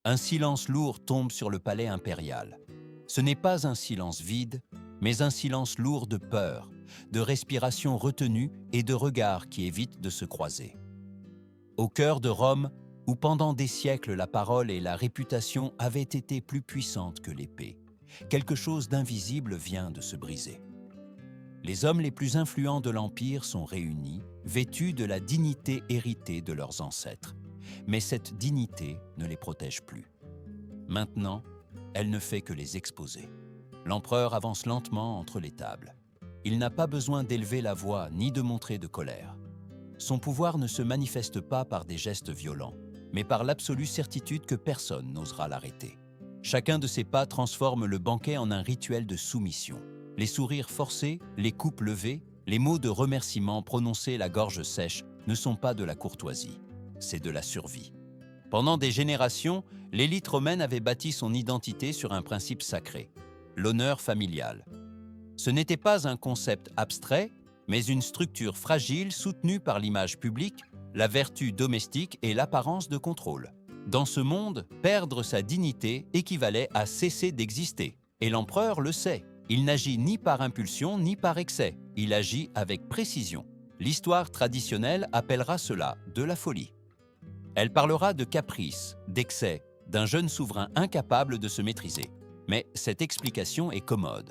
Un silence lourd tombe sur le palais impérial. Ce n'est pas un silence vide, mais un silence lourd de peur, de respiration retenue et de regards qui évitent de se croiser. Au cœur de Rome, où pendant des siècles la parole et la réputation avaient été plus puissantes que l'épée, quelque chose d'invisible vient de se briser. Les hommes les plus influents de l'Empire sont réunis, vêtus de la dignité héritée de leurs ancêtres. Mais cette dignité ne les protège plus. Maintenant, elle ne fait que les exposer. L'empereur avance lentement entre les tables. Il n'a pas besoin d'élever la voix ni de montrer de colère. Son pouvoir ne se manifeste pas par des gestes violents, mais par l'absolue certitude que personne n'osera l'arrêter. Chacun de ses pas transforme le banquet en un rituel de soumission. Les sourires forcés, les coupes levées, les mots de remerciement prononcés la gorge sèche ne sont pas de la courtoisie, c'est de la survie. Pendant des générations, l'élite romaine avait bâti son identité sur un principe sacré, l'honneur familial. Ce n'était pas un concept abstrait, mais une structure fragile soutenue par l'image publique, la vertu domestique et l'apparence de contrôle. Dans ce monde, perdre sa dignité équivalait à cesser d'exister. Et l'empereur le sait. Il n'agit ni par impulsion ni par excès. Il agit avec précision. L'histoire traditionnelle appellera cela de la folie. Elle parlera de caprice, d'excès, d'un jeune souverain incapable de se maîtriser. Mais cette explication est commode.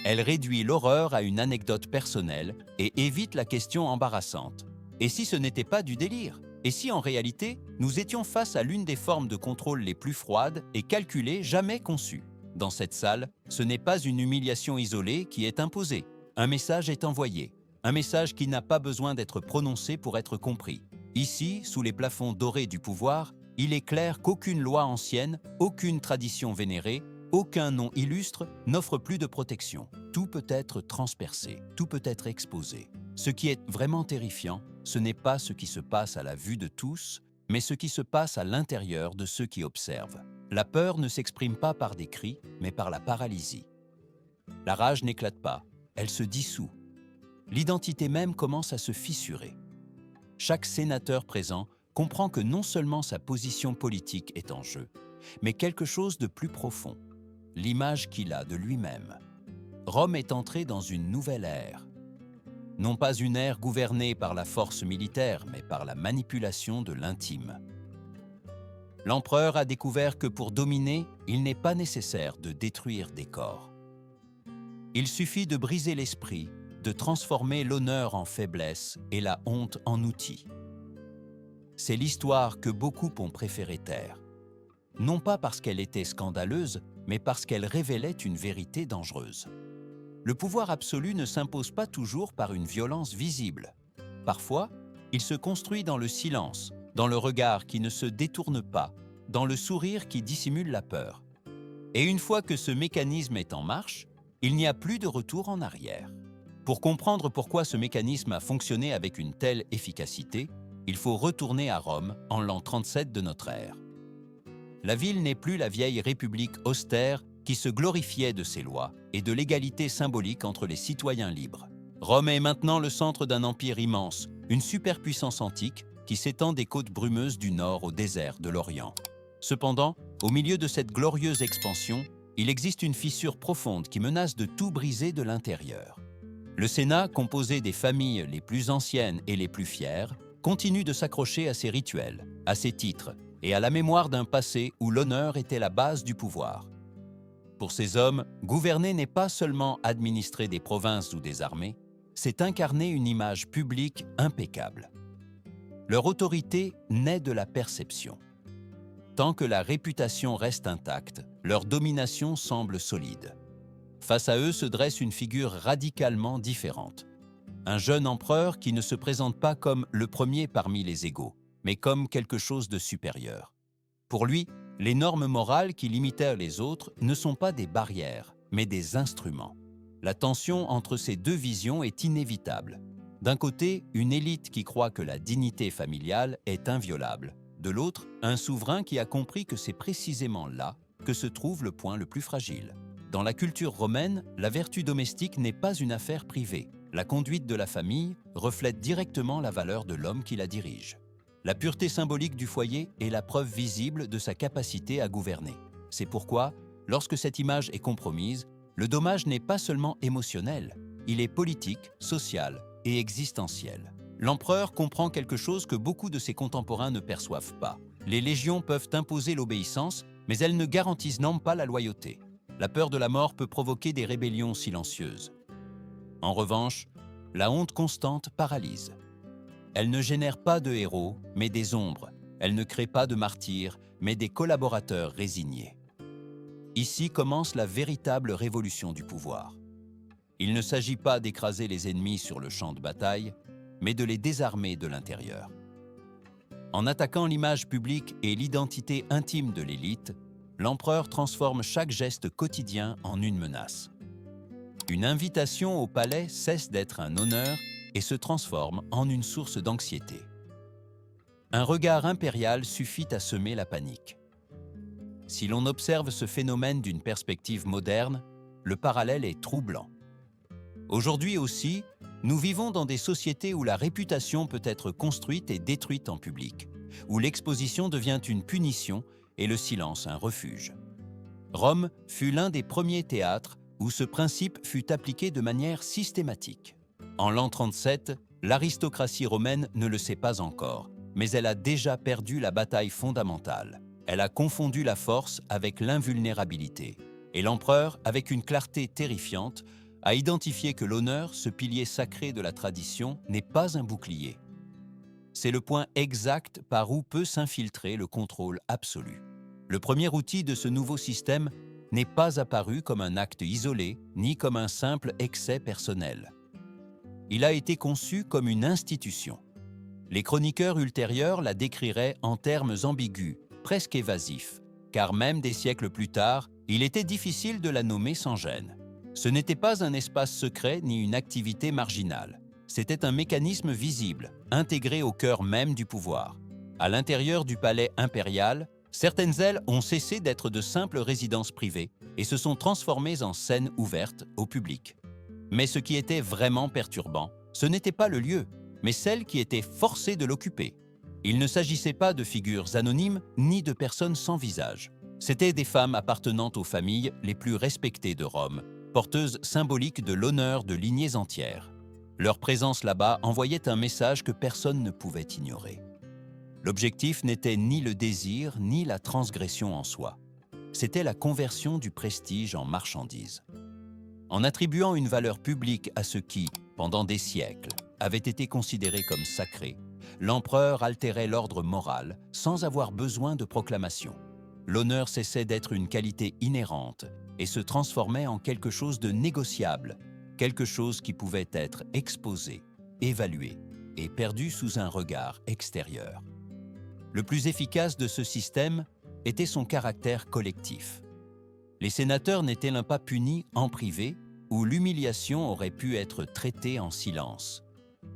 Elle réduit l'horreur à une anecdote personnelle et évite la question embarrassante. Et si ce n'était pas du délire? Et si en réalité, nous étions face à l'une des formes de contrôle les plus froides et calculées jamais conçues? Dans cette salle, ce n'est pas une humiliation isolée qui est imposée. Un message est envoyé. Un message qui n'a pas besoin d'être prononcé pour être compris. Ici, sous les plafonds dorés du pouvoir, il est clair qu'aucune loi ancienne, aucune tradition vénérée, aucun nom illustre n'offre plus de protection. Tout peut être transpercé, tout peut être exposé. Ce qui est vraiment terrifiant, ce n'est pas ce qui se passe à la vue de tous, mais ce qui se passe à l'intérieur de ceux qui observent. La peur ne s'exprime pas par des cris, mais par la paralysie. La rage n'éclate pas, elle se dissout. L'identité même commence à se fissurer. Chaque sénateur présent comprend que non seulement sa position politique est en jeu, mais quelque chose de plus profond, l'image qu'il a de lui-même. Rome est entrée dans une nouvelle ère. Non pas une ère gouvernée par la force militaire, mais par la manipulation de l'intime. L'empereur a découvert que pour dominer, il n'est pas nécessaire de détruire des corps. Il suffit de briser l'esprit, de transformer l'honneur en faiblesse et la honte en outil. C'est l'histoire que beaucoup ont préféré taire. Non pas parce qu'elle était scandaleuse, mais parce qu'elle révélait une vérité dangereuse. Le pouvoir absolu ne s'impose pas toujours par une violence visible. Parfois, il se construit dans le silence, dans le regard qui ne se détourne pas, dans le sourire qui dissimule la peur. Et une fois que ce mécanisme est en marche, il n'y a plus de retour en arrière. Pour comprendre pourquoi ce mécanisme a fonctionné avec une telle efficacité, il faut retourner à Rome en l'an 37 de notre ère. La ville n'est plus la vieille république austère qui se glorifiait de ses lois et de l'égalité symbolique entre les citoyens libres. Rome est maintenant le centre d'un empire immense, une superpuissance antique qui s'étend des côtes brumeuses du nord au désert de l'Orient. Cependant, au milieu de cette glorieuse expansion, il existe une fissure profonde qui menace de tout briser de l'intérieur. Le Sénat, composé des familles les plus anciennes et les plus fières, continue de s'accrocher à ses rituels, à ses titres et à la mémoire d'un passé où l'honneur était la base du pouvoir. Pour ces hommes, gouverner n'est pas seulement administrer des provinces ou des armées, c'est incarner une image publique impeccable. Leur autorité naît de la perception. Tant que la réputation reste intacte, leur domination semble solide. Face à eux se dresse une figure radicalement différente. Un jeune empereur qui ne se présente pas comme le premier parmi les égaux, mais comme quelque chose de supérieur. Pour lui, les normes morales qui limitèrent les autres ne sont pas des barrières, mais des instruments. La tension entre ces deux visions est inévitable. D'un côté, une élite qui croit que la dignité familiale est inviolable. De l'autre, un souverain qui a compris que c'est précisément là que se trouve le point le plus fragile. Dans la culture romaine, la vertu domestique n'est pas une affaire privée. La conduite de la famille reflète directement la valeur de l'homme qui la dirige. La pureté symbolique du foyer est la preuve visible de sa capacité à gouverner. C'est pourquoi, lorsque cette image est compromise, le dommage n'est pas seulement émotionnel, il est politique, social et existentiel. L'empereur comprend quelque chose que beaucoup de ses contemporains ne perçoivent pas. Les légions peuvent imposer l'obéissance, mais elles ne garantissent non pas la loyauté. La peur de la mort peut provoquer des rébellions silencieuses. En revanche, la honte constante paralyse. Elle ne génère pas de héros, mais des ombres. Elle ne crée pas de martyrs, mais des collaborateurs résignés. Ici commence la véritable révolution du pouvoir. Il ne s'agit pas d'écraser les ennemis sur le champ de bataille, mais de les désarmer de l'intérieur. En attaquant l'image publique et l'identité intime de l'élite, l'empereur transforme chaque geste quotidien en une menace. Une invitation au palais cesse d'être un honneur et se transforme en une source d'anxiété. Un regard impérial suffit à semer la panique. Si l'on observe ce phénomène d'une perspective moderne, le parallèle est troublant. Aujourd'hui aussi, nous vivons dans des sociétés où la réputation peut être construite et détruite en public, où l'exposition devient une punition et le silence un refuge. Rome fut l'un des premiers théâtres où ce principe fut appliqué de manière systématique. En l'an 37, l'aristocratie romaine ne le sait pas encore, mais elle a déjà perdu la bataille fondamentale. Elle a confondu la force avec l'invulnérabilité. Et l'empereur, avec une clarté terrifiante, a identifié que l'honneur, ce pilier sacré de la tradition, n'est pas un bouclier. C'est le point exact par où peut s'infiltrer le contrôle absolu. Le premier outil de ce nouveau système n'est pas apparu comme un acte isolé, ni comme un simple excès personnel. Il a été conçu comme une institution. Les chroniqueurs ultérieurs la décriraient en termes ambigus, presque évasifs, car même des siècles plus tard, il était difficile de la nommer sans gêne. Ce n'était pas un espace secret ni une activité marginale. C'était un mécanisme visible, intégré au cœur même du pouvoir. À l'intérieur du palais impérial, certaines ailes ont cessé d'être de simples résidences privées et se sont transformées en scènes ouvertes au public. Mais ce qui était vraiment perturbant, ce n'était pas le lieu, mais celles qui étaient forcées de l'occuper. Il ne s'agissait pas de figures anonymes ni de personnes sans visage. C'étaient des femmes appartenant aux familles les plus respectées de Rome, porteuses symboliques de l'honneur de lignées entières. Leur présence là-bas envoyait un message que personne ne pouvait ignorer. L'objectif n'était ni le désir ni la transgression en soi. C'était la conversion du prestige en marchandise. En attribuant une valeur publique à ce qui, pendant des siècles, avait été considéré comme sacré, l'empereur altérait l'ordre moral sans avoir besoin de proclamation. L'honneur cessait d'être une qualité inhérente et se transformait en quelque chose de négociable, quelque chose qui pouvait être exposé, évalué et perdu sous un regard extérieur. Le plus efficace de ce système était son caractère collectif. Les sénateurs n'étaient pas punis en privé, où l'humiliation aurait pu être traitée en silence.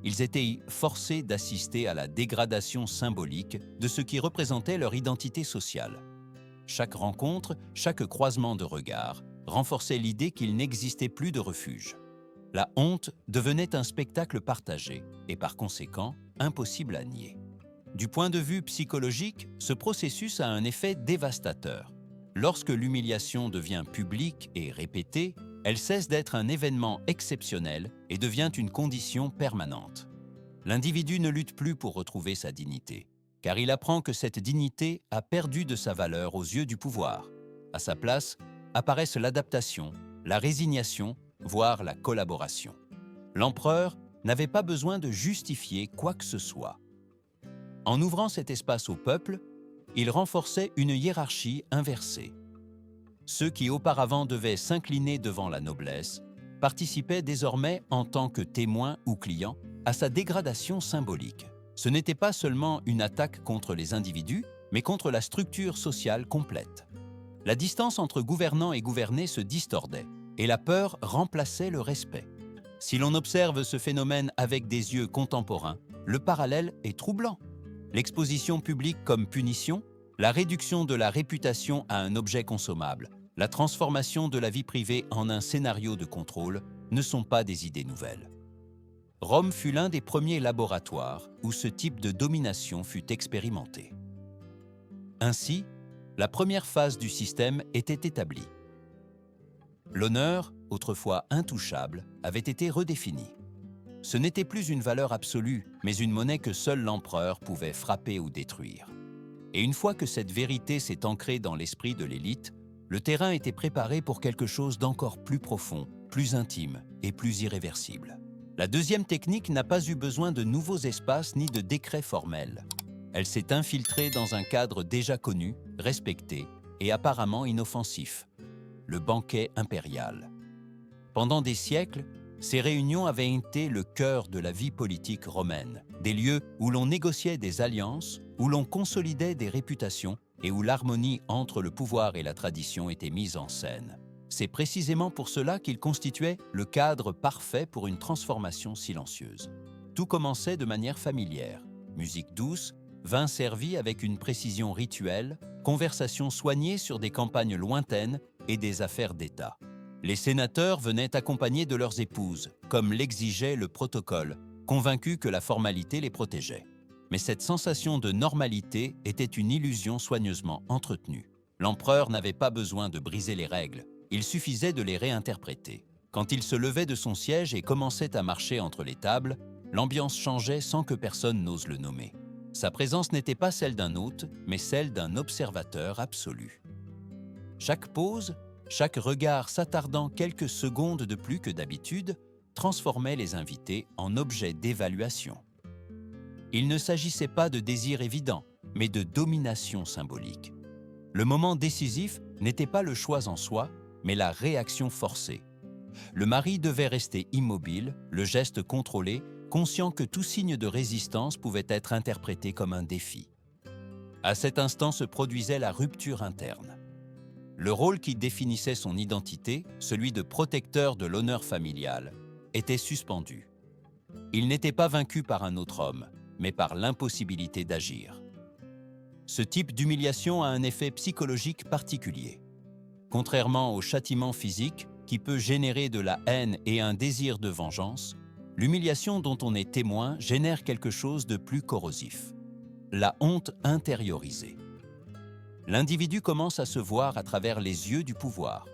Ils étaient forcés d'assister à la dégradation symbolique de ce qui représentait leur identité sociale. Chaque rencontre, chaque croisement de regards renforçait l'idée qu'il n'existait plus de refuge. La honte devenait un spectacle partagé et par conséquent impossible à nier. Du point de vue psychologique, ce processus a un effet dévastateur. Lorsque l'humiliation devient publique et répétée, elle cesse d'être un événement exceptionnel et devient une condition permanente. L'individu ne lutte plus pour retrouver sa dignité, car il apprend que cette dignité a perdu de sa valeur aux yeux du pouvoir. À sa place, apparaissent l'adaptation, la résignation, voire la collaboration. L'empereur n'avait pas besoin de justifier quoi que ce soit. En ouvrant cet espace au peuple, il renforçait une hiérarchie inversée. Ceux qui auparavant devaient s'incliner devant la noblesse participaient désormais en tant que témoins ou clients à sa dégradation symbolique. Ce n'était pas seulement une attaque contre les individus, mais contre la structure sociale complète. La distance entre gouvernants et gouvernés se distordait, et la peur remplaçait le respect. Si l'on observe ce phénomène avec des yeux contemporains, le parallèle est troublant. L'exposition publique comme punition, la réduction de la réputation à un objet consommable, la transformation de la vie privée en un scénario de contrôle ne sont pas des idées nouvelles. Rome fut l'un des premiers laboratoires où ce type de domination fut expérimenté. Ainsi, la première phase du système était établie. L'honneur, autrefois intouchable, avait été redéfini. Ce n'était plus une valeur absolue, mais une monnaie que seul l'empereur pouvait frapper ou détruire. Et une fois que cette vérité s'est ancrée dans l'esprit de l'élite, le terrain était préparé pour quelque chose d'encore plus profond, plus intime et plus irréversible. La deuxième technique n'a pas eu besoin de nouveaux espaces ni de décrets formels. Elle s'est infiltrée dans un cadre déjà connu, respecté et apparemment inoffensif, le banquet impérial. Pendant des siècles, ces réunions avaient été le cœur de la vie politique romaine, des lieux où l'on négociait des alliances, où l'on consolidait des réputations et où l'harmonie entre le pouvoir et la tradition était mise en scène. C'est précisément pour cela qu'il constituait le cadre parfait pour une transformation silencieuse. Tout commençait de manière familière, musique douce, vin servi avec une précision rituelle, conversations soignées sur des campagnes lointaines et des affaires d'État. Les sénateurs venaient accompagnés de leurs épouses, comme l'exigeait le protocole, convaincus que la formalité les protégeait. Mais cette sensation de normalité était une illusion soigneusement entretenue. L'empereur n'avait pas besoin de briser les règles, il suffisait de les réinterpréter. Quand il se levait de son siège et commençait à marcher entre les tables, l'ambiance changeait sans que personne n'ose le nommer. Sa présence n'était pas celle d'un hôte, mais celle d'un observateur absolu. Chaque pause, chaque regard s'attardant quelques secondes de plus que d'habitude, transformait les invités en objets d'évaluation. Il ne s'agissait pas de désir évident, mais de domination symbolique. Le moment décisif n'était pas le choix en soi, mais la réaction forcée. Le mari devait rester immobile, le geste contrôlé, conscient que tout signe de résistance pouvait être interprété comme un défi. À cet instant se produisait la rupture interne. Le rôle qui définissait son identité, celui de protecteur de l'honneur familial, était suspendu. Il n'était pas vaincu par un autre homme, mais par l'impossibilité d'agir. Ce type d'humiliation a un effet psychologique particulier. Contrairement au châtiment physique, qui peut générer de la haine et un désir de vengeance, l'humiliation dont on est témoin génère quelque chose de plus corrosif. La honte intériorisée. L'individu commence à se voir à travers les yeux du pouvoir.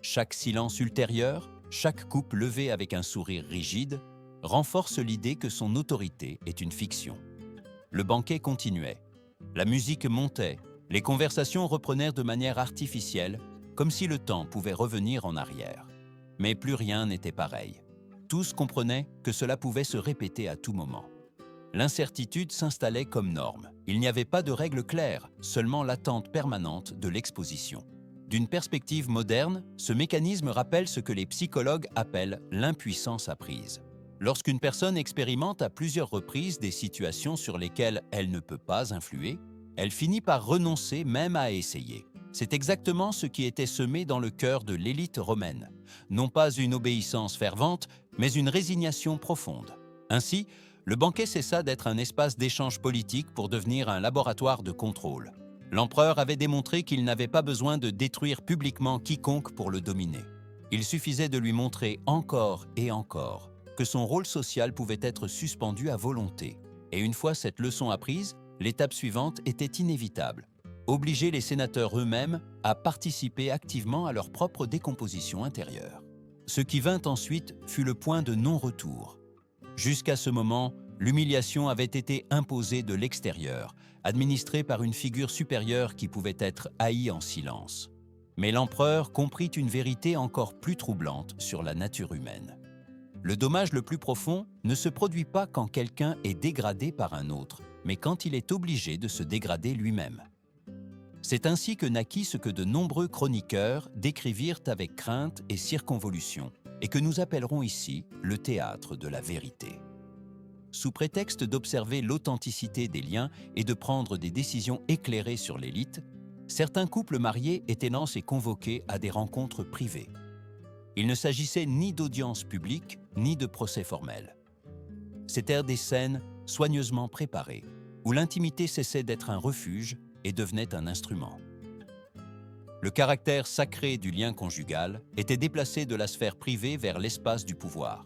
Chaque silence ultérieur, chaque coupe levée avec un sourire rigide, renforce l'idée que son autorité est une fiction. Le banquet continuait. La musique montait, les conversations reprenèrent de manière artificielle, comme si le temps pouvait revenir en arrière. Mais plus rien n'était pareil. Tous comprenaient que cela pouvait se répéter à tout moment. L'incertitude s'installait comme norme. Il n'y avait pas de règles claires, seulement l'attente permanente de l'exposition. D'une perspective moderne, ce mécanisme rappelle ce que les psychologues appellent l'impuissance apprise. Lorsqu'une personne expérimente à plusieurs reprises des situations sur lesquelles elle ne peut pas influer, elle finit par renoncer même à essayer. C'est exactement ce qui était semé dans le cœur de l'élite romaine. Non pas une obéissance fervente, mais une résignation profonde. Ainsi, le banquet cessa d'être un espace d'échange politique pour devenir un laboratoire de contrôle. L'empereur avait démontré qu'il n'avait pas besoin de détruire publiquement quiconque pour le dominer. Il suffisait de lui montrer encore et encore que son rôle social pouvait être suspendu à volonté. Et une fois cette leçon apprise, l'étape suivante était inévitable. Obliger les sénateurs eux-mêmes à participer activement à leur propre décomposition intérieure. Ce qui vint ensuite fut le point de non-retour. Jusqu'à ce moment, l'humiliation avait été imposée de l'extérieur, administrée par une figure supérieure qui pouvait être haïe en silence. Mais l'empereur comprit une vérité encore plus troublante sur la nature humaine. Le dommage le plus profond ne se produit pas quand quelqu'un est dégradé par un autre, mais quand il est obligé de se dégrader lui-même. C'est ainsi que naquit ce que de nombreux chroniqueurs décrivirent avec crainte et circonvolution, et que nous appellerons ici le théâtre de la vérité. Sous prétexte d'observer l'authenticité des liens et de prendre des décisions éclairées sur l'élite, certains couples mariés étaient lancés et convoqués à des rencontres privées. Il ne s'agissait ni d'audience publique, ni de procès formel. C'étaient des scènes soigneusement préparées, où l'intimité cessait d'être un refuge et devenait un instrument. Le caractère sacré du lien conjugal était déplacé de la sphère privée vers l'espace du pouvoir.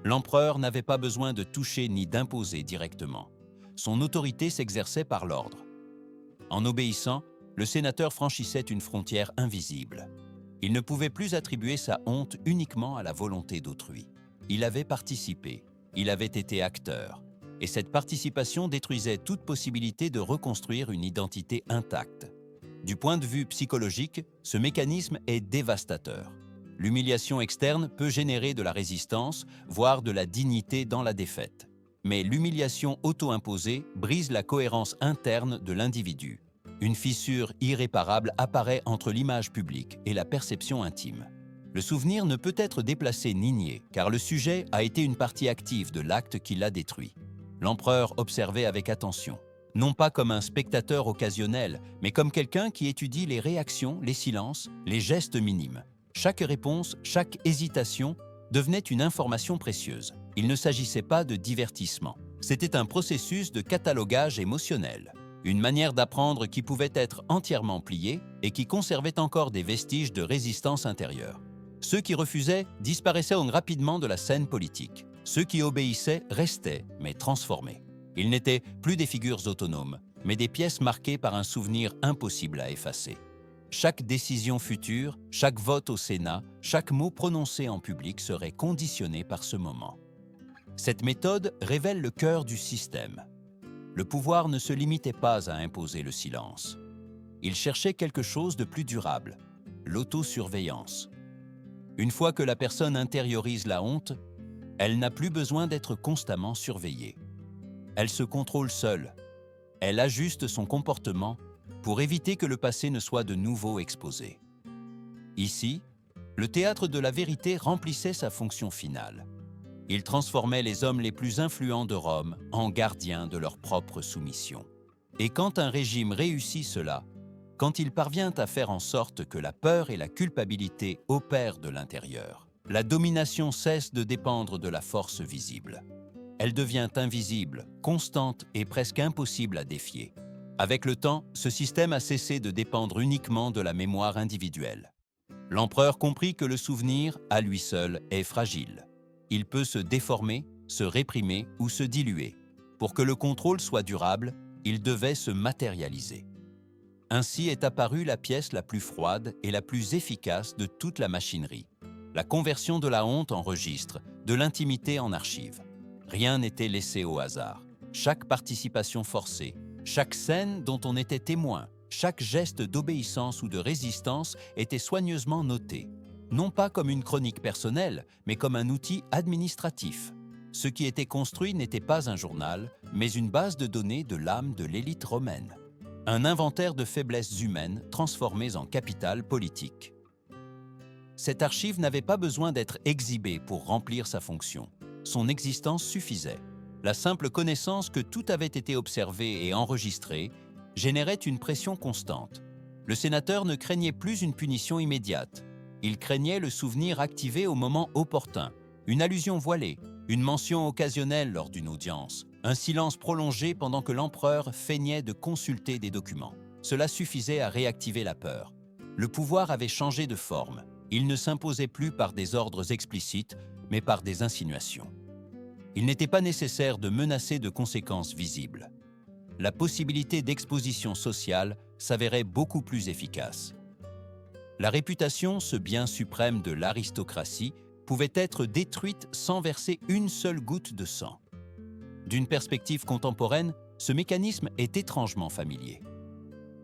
L'empereur n'avait pas besoin de toucher ni d'imposer directement. Son autorité s'exerçait par l'ordre. En obéissant, le sénateur franchissait une frontière invisible. Il ne pouvait plus attribuer sa honte uniquement à la volonté d'autrui. Il avait participé, il avait été acteur, et cette participation détruisait toute possibilité de reconstruire une identité intacte. Du point de vue psychologique, ce mécanisme est dévastateur. L'humiliation externe peut générer de la résistance, voire de la dignité dans la défaite. Mais l'humiliation auto-imposée brise la cohérence interne de l'individu. Une fissure irréparable apparaît entre l'image publique et la perception intime. Le souvenir ne peut être déplacé ni nié, car le sujet a été une partie active de l'acte qui l'a détruit. L'empereur observait avec attention, non pas comme un spectateur occasionnel, mais comme quelqu'un qui étudie les réactions, les silences, les gestes minimes. Chaque réponse, chaque hésitation devenait une information précieuse. Il ne s'agissait pas de divertissement. C'était un processus de catalogage émotionnel. Une manière d'apprendre qui pouvait être entièrement pliée et qui conservait encore des vestiges de résistance intérieure. Ceux qui refusaient disparaissaient donc rapidement de la scène politique. Ceux qui obéissaient restaient, mais transformés. Ils n'étaient plus des figures autonomes, mais des pièces marquées par un souvenir impossible à effacer. Chaque décision future, chaque vote au Sénat, chaque mot prononcé en public serait conditionné par ce moment. Cette méthode révèle le cœur du système. Le pouvoir ne se limitait pas à imposer le silence. Il cherchait quelque chose de plus durable, l'autosurveillance. Une fois que la personne intériorise la honte, elle n'a plus besoin d'être constamment surveillée. Elle se contrôle seule. Elle ajuste son comportement pour éviter que le passé ne soit de nouveau exposé. Ici, le théâtre de la vérité remplissait sa fonction finale. Il transformait les hommes les plus influents de Rome en gardiens de leur propre soumission. Et quand un régime réussit cela, quand il parvient à faire en sorte que la peur et la culpabilité opèrent de l'intérieur, la domination cesse de dépendre de la force visible. Elle devient invisible, constante et presque impossible à défier. Avec le temps, ce système a cessé de dépendre uniquement de la mémoire individuelle. L'empereur comprit que le souvenir, à lui seul, est fragile. Il peut se déformer, se réprimer ou se diluer. Pour que le contrôle soit durable, il devait se matérialiser. Ainsi est apparue la pièce la plus froide et la plus efficace de toute la machinerie. La conversion de la honte en registre, de l'intimité en archive. Rien n'était laissé au hasard. Chaque participation forcée, chaque scène dont on était témoin, chaque geste d'obéissance ou de résistance était soigneusement noté. Non pas comme une chronique personnelle, mais comme un outil administratif. Ce qui était construit n'était pas un journal, mais une base de données de l'âme de l'élite romaine. Un inventaire de faiblesses humaines transformées en capital politique. Cette archive n'avait pas besoin d'être exhibée pour remplir sa fonction. Son existence suffisait. La simple connaissance que tout avait été observé et enregistré générait une pression constante. Le sénateur ne craignait plus une punition immédiate. Il craignait le souvenir activé au moment opportun, une allusion voilée, une mention occasionnelle lors d'une audience, un silence prolongé pendant que l'empereur feignait de consulter des documents. Cela suffisait à réactiver la peur. Le pouvoir avait changé de forme. Il ne s'imposait plus par des ordres explicites, mais par des insinuations. Il n'était pas nécessaire de menacer de conséquences visibles. La possibilité d'exposition sociale s'avérait beaucoup plus efficace. La réputation, ce bien suprême de l'aristocratie, pouvait être détruite sans verser une seule goutte de sang. D'une perspective contemporaine, ce mécanisme est étrangement familier.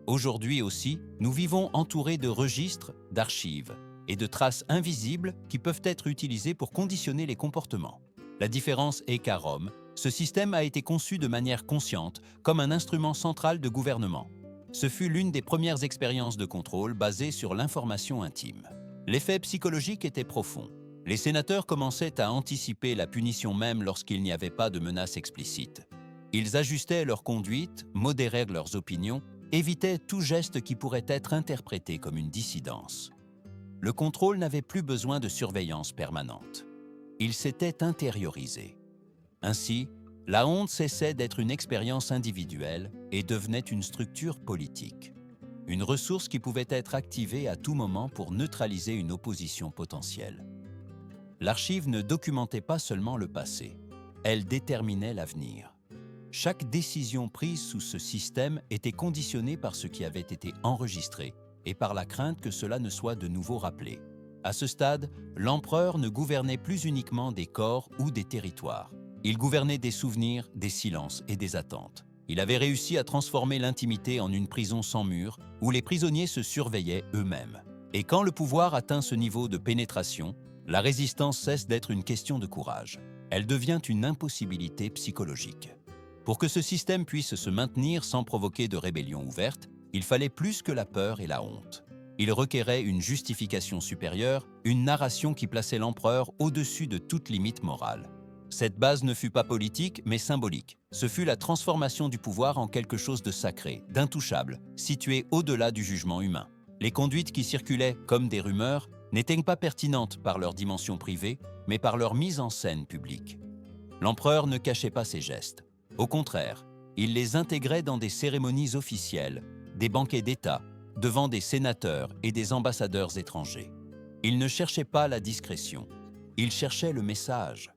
Aujourd'hui aussi, nous vivons entourés de registres, d'archives et de traces invisibles qui peuvent être utilisées pour conditionner les comportements. La différence est qu'à Rome, ce système a été conçu de manière consciente comme un instrument central de gouvernement. Ce fut l'une des premières expériences de contrôle basées sur l'information intime. L'effet psychologique était profond. Les sénateurs commençaient à anticiper la punition même lorsqu'il n'y avait pas de menace explicite. Ils ajustaient leur conduite, modéraient leurs opinions, évitaient tout geste qui pourrait être interprété comme une dissidence. Le contrôle n'avait plus besoin de surveillance permanente. Il s'était intériorisé. Ainsi, la honte cessait d'être une expérience individuelle et devenait une structure politique. Une ressource qui pouvait être activée à tout moment pour neutraliser une opposition potentielle. L'archive ne documentait pas seulement le passé, elle déterminait l'avenir. Chaque décision prise sous ce système était conditionnée par ce qui avait été enregistré et par la crainte que cela ne soit de nouveau rappelé. À ce stade, l'empereur ne gouvernait plus uniquement des corps ou des territoires. Il gouvernait des souvenirs, des silences et des attentes. Il avait réussi à transformer l'intimité en une prison sans murs où les prisonniers se surveillaient eux-mêmes. Et quand le pouvoir atteint ce niveau de pénétration, la résistance cesse d'être une question de courage. Elle devient une impossibilité psychologique. Pour que ce système puisse se maintenir sans provoquer de rébellion ouverte, il fallait plus que la peur et la honte. Il requérait une justification supérieure, une narration qui plaçait l'empereur au-dessus de toute limite morale. Cette base ne fut pas politique, mais symbolique. Ce fut la transformation du pouvoir en quelque chose de sacré, d'intouchable, situé au-delà du jugement humain. Les conduites qui circulaient comme des rumeurs n'étaient pas pertinentes par leur dimension privée, mais par leur mise en scène publique. L'empereur ne cachait pas ses gestes. Au contraire, il les intégrait dans des cérémonies officielles, des banquets d'État, devant des sénateurs et des ambassadeurs étrangers. Il ne cherchait pas la discrétion, il cherchait le message.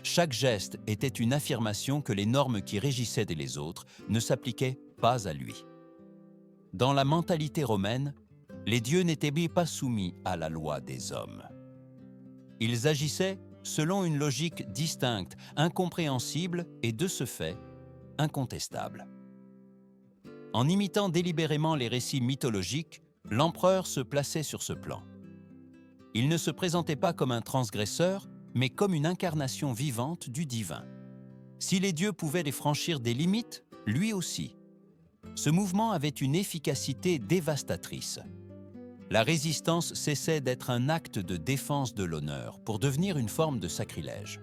Chaque geste était une affirmation que les normes qui régissaient les autres ne s'appliquaient pas à lui. Dans la mentalité romaine, les dieux n'étaient pas soumis à la loi des hommes. Ils agissaient selon une logique distincte, incompréhensible et de ce fait, incontestable. En imitant délibérément les récits mythologiques, l'empereur se plaçait sur ce plan. Il ne se présentait pas comme un transgresseur, mais comme une incarnation vivante du divin. Si les dieux pouvaient les franchir des limites, lui aussi. Ce mouvement avait une efficacité dévastatrice. La résistance cessait d'être un acte de défense de l'honneur pour devenir une forme de sacrilège.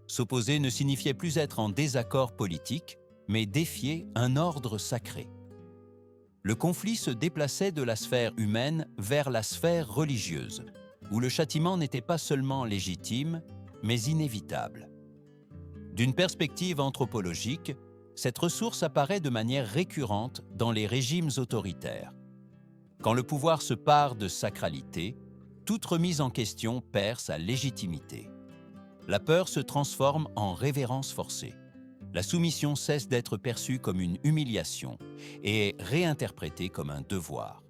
S'opposer ne signifiait plus être en désaccord politique, mais défier un ordre sacré. Le conflit se déplaçait de la sphère humaine vers la sphère religieuse, où le châtiment n'était pas seulement légitime, mais inévitable. D'une perspective anthropologique, cette ressource apparaît de manière récurrente dans les régimes autoritaires. Quand le pouvoir se pare de sacralité, toute remise en question perd sa légitimité. La peur se transforme en révérence forcée. La soumission cesse d'être perçue comme une humiliation et est réinterprétée comme un devoir.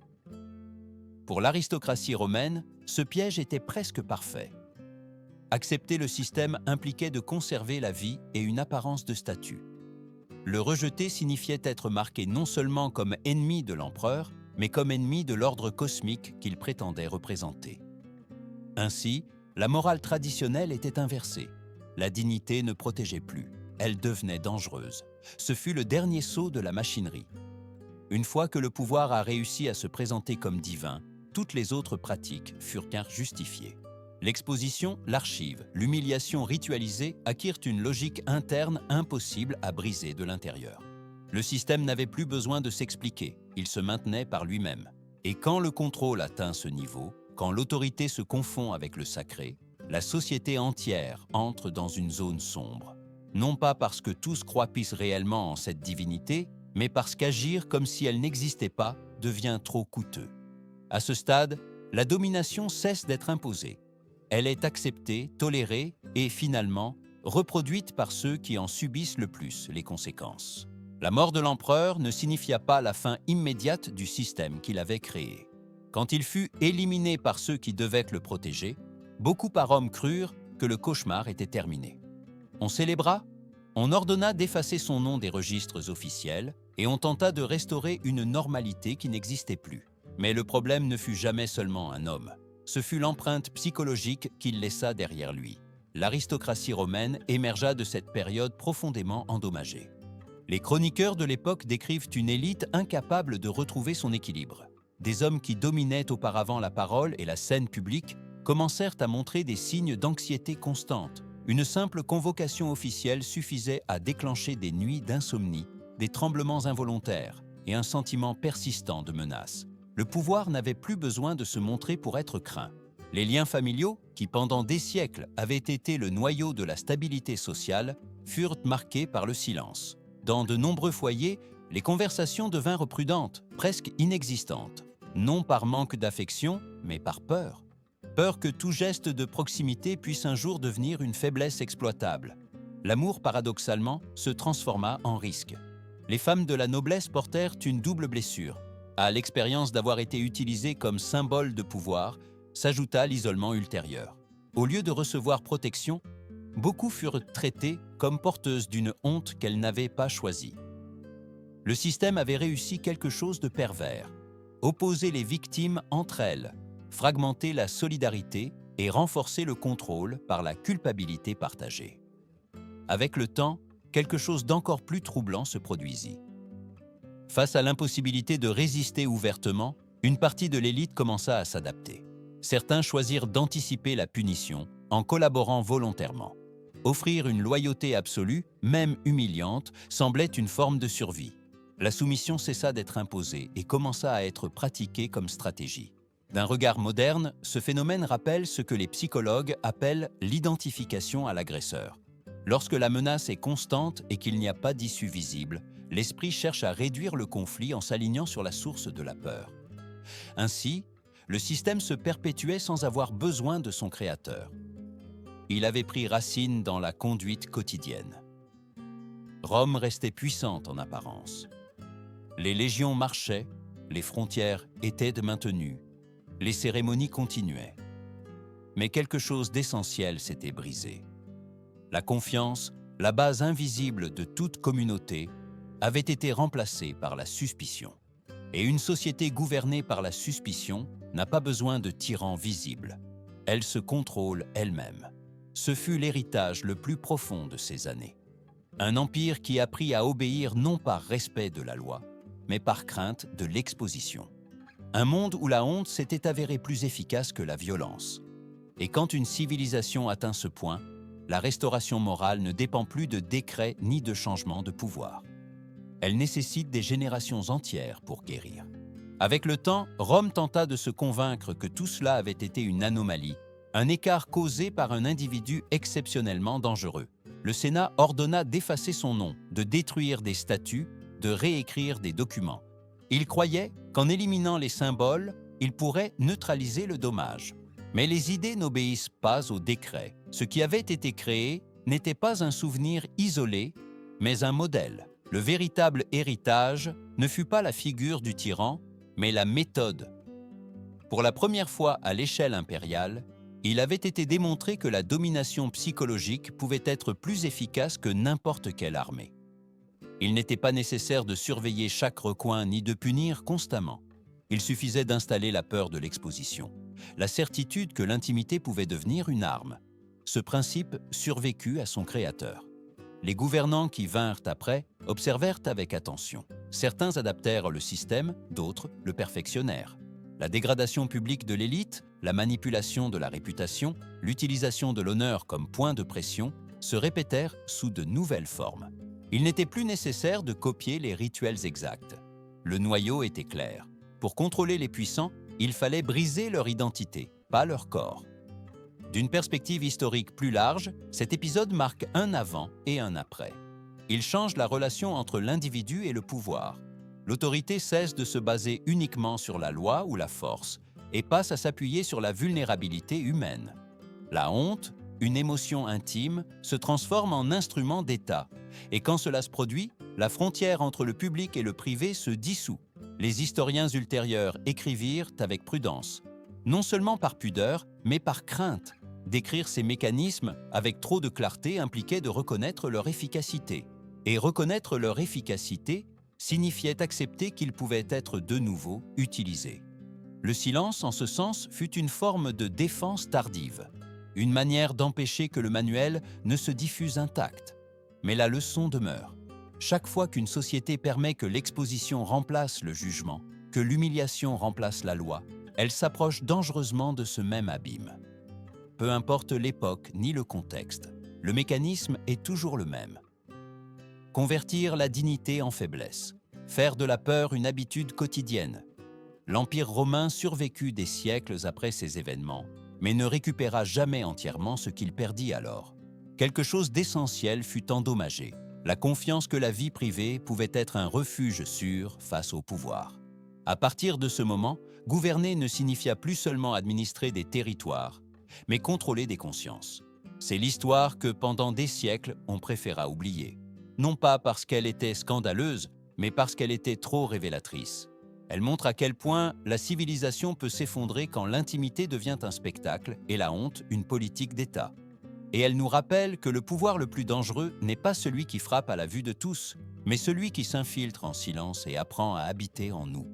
Pour l'aristocratie romaine, ce piège était presque parfait. Accepter le système impliquait de conserver la vie et une apparence de statut. Le rejeter signifiait être marqué non seulement comme ennemi de l'empereur, mais comme ennemi de l'ordre cosmique qu'il prétendait représenter. Ainsi, la morale traditionnelle était inversée. La dignité ne protégeait plus, elle devenait dangereuse. Ce fut le dernier saut de la machinerie. Une fois que le pouvoir a réussi à se présenter comme divin, toutes les autres pratiques furent justifiées. L'exposition, l'archive, l'humiliation ritualisée acquirent une logique interne impossible à briser de l'intérieur. Le système n'avait plus besoin de s'expliquer, il se maintenait par lui-même. Et quand le contrôle atteint ce niveau, quand l'autorité se confond avec le sacré, la société entière entre dans une zone sombre. Non pas parce que tous croient réellement en cette divinité, mais parce qu'agir comme si elle n'existait pas devient trop coûteux. À ce stade, la domination cesse d'être imposée. Elle est acceptée, tolérée et finalement reproduite par ceux qui en subissent le plus les conséquences. La mort de l'empereur ne signifia pas la fin immédiate du système qu'il avait créé. Quand il fut éliminé par ceux qui devaient le protéger, beaucoup par Rome crurent que le cauchemar était terminé. On célébra, on ordonna d'effacer son nom des registres officiels et on tenta de restaurer une normalité qui n'existait plus. Mais le problème ne fut jamais seulement un homme. Ce fut l'empreinte psychologique qu'il laissa derrière lui. L'aristocratie romaine émergea de cette période profondément endommagée. Les chroniqueurs de l'époque décrivent une élite incapable de retrouver son équilibre. Des hommes qui dominaient auparavant la parole et la scène publique commencèrent à montrer des signes d'anxiété constante. Une simple convocation officielle suffisait à déclencher des nuits d'insomnie, des tremblements involontaires et un sentiment persistant de menace. Le pouvoir n'avait plus besoin de se montrer pour être craint. Les liens familiaux, qui pendant des siècles avaient été le noyau de la stabilité sociale, furent marqués par le silence. Dans de nombreux foyers, les conversations devinrent prudentes, presque inexistantes, non par manque d'affection, mais par peur. Peur que tout geste de proximité puisse un jour devenir une faiblesse exploitable. L'amour, paradoxalement, se transforma en risque. Les femmes de la noblesse portèrent une double blessure. À l'expérience d'avoir été utilisées comme symbole de pouvoir, s'ajouta l'isolement ultérieur. Au lieu de recevoir protection, beaucoup furent traitées comme porteuses d'une honte qu'elles n'avaient pas choisie. Le système avait réussi quelque chose de pervers: opposer les victimes entre elles, fragmenter la solidarité et renforcer le contrôle par la culpabilité partagée. Avec le temps, quelque chose d'encore plus troublant se produisit. Face à l'impossibilité de résister ouvertement, une partie de l'élite commença à s'adapter. Certains choisirent d'anticiper la punition en collaborant volontairement. Offrir une loyauté absolue, même humiliante, semblait une forme de survie. La soumission cessa d'être imposée et commença à être pratiquée comme stratégie. D'un regard moderne, ce phénomène rappelle ce que les psychologues appellent l'identification à l'agresseur. Lorsque la menace est constante et qu'il n'y a pas d'issue visible, l'esprit cherche à réduire le conflit en s'alignant sur la source de la peur. Ainsi, le système se perpétuait sans avoir besoin de son créateur. Il avait pris racine dans la conduite quotidienne. Rome restait puissante en apparence. Les légions marchaient, les frontières étaient maintenues, les cérémonies continuaient. Mais quelque chose d'essentiel s'était brisé. La confiance, la base invisible de toute communauté, avait été remplacée par la suspicion. Et une société gouvernée par la suspicion n'a pas besoin de tyrans visibles. Elle se contrôle elle-même. Ce fut l'héritage le plus profond de ces années. Un empire qui apprit à obéir non par respect de la loi, mais par crainte de l'exposition. Un monde où la honte s'était avérée plus efficace que la violence. Et quand une civilisation atteint ce point, la restauration morale ne dépend plus de décrets ni de changements de pouvoir. Elle nécessite des générations entières pour guérir. Avec le temps, Rome tenta de se convaincre que tout cela avait été une anomalie, un écart causé par un individu exceptionnellement dangereux. Le Sénat ordonna d'effacer son nom, de détruire des statues, de réécrire des documents. Il croyait qu'en éliminant les symboles, il pourrait neutraliser le dommage. Mais les idées n'obéissent pas aux décrets. Ce qui avait été créé n'était pas un souvenir isolé, mais un modèle. Le véritable héritage ne fut pas la figure du tyran, mais la méthode. Pour la première fois à l'échelle impériale, il avait été démontré que la domination psychologique pouvait être plus efficace que n'importe quelle armée. Il n'était pas nécessaire de surveiller chaque recoin ni de punir constamment. Il suffisait d'installer la peur de l'exposition, la certitude que l'intimité pouvait devenir une arme. Ce principe survécut à son créateur. Les gouvernants qui vinrent après observèrent avec attention. Certains adaptèrent le système, d'autres le perfectionnèrent. La dégradation publique de l'élite, la manipulation de la réputation, l'utilisation de l'honneur comme point de pression se répétèrent sous de nouvelles formes. Il n'était plus nécessaire de copier les rituels exacts. Le noyau était clair. Pour contrôler les puissants, il fallait briser leur identité, pas leur corps. D'une perspective historique plus large, cet épisode marque un avant et un après. Il change la relation entre l'individu et le pouvoir. L'autorité cesse de se baser uniquement sur la loi ou la force et passe à s'appuyer sur la vulnérabilité humaine. La honte, une émotion intime, se transforme en instrument d'État. Et quand cela se produit, la frontière entre le public et le privé se dissout. Les historiens ultérieurs écrivirent avec prudence, non seulement par pudeur, mais par crainte. Décrire ces mécanismes avec trop de clarté impliquait de reconnaître leur efficacité. Et reconnaître leur efficacité signifiait accepter qu'ils pouvaient être de nouveau utilisés. Le silence, en ce sens, fut une forme de défense tardive, une manière d'empêcher que le manuel ne se diffuse intact. Mais la leçon demeure. Chaque fois qu'une société permet que l'exposition remplace le jugement, que l'humiliation remplace la loi, elle s'approche dangereusement de ce même abîme. Peu importe l'époque ni le contexte, le mécanisme est toujours le même. Convertir la dignité en faiblesse, faire de la peur une habitude quotidienne. L'Empire romain survécut des siècles après ces événements, mais ne récupéra jamais entièrement ce qu'il perdit alors. Quelque chose d'essentiel fut endommagé, la confiance que la vie privée pouvait être un refuge sûr face au pouvoir. À partir de ce moment, gouverner ne signifia plus seulement administrer des territoires, mais contrôler des consciences. C'est l'histoire que, pendant des siècles, on préféra oublier. Non pas parce qu'elle était scandaleuse, mais parce qu'elle était trop révélatrice. Elle montre à quel point la civilisation peut s'effondrer quand l'intimité devient un spectacle et la honte une politique d'État. Et elle nous rappelle que le pouvoir le plus dangereux n'est pas celui qui frappe à la vue de tous, mais celui qui s'infiltre en silence et apprend à habiter en nous.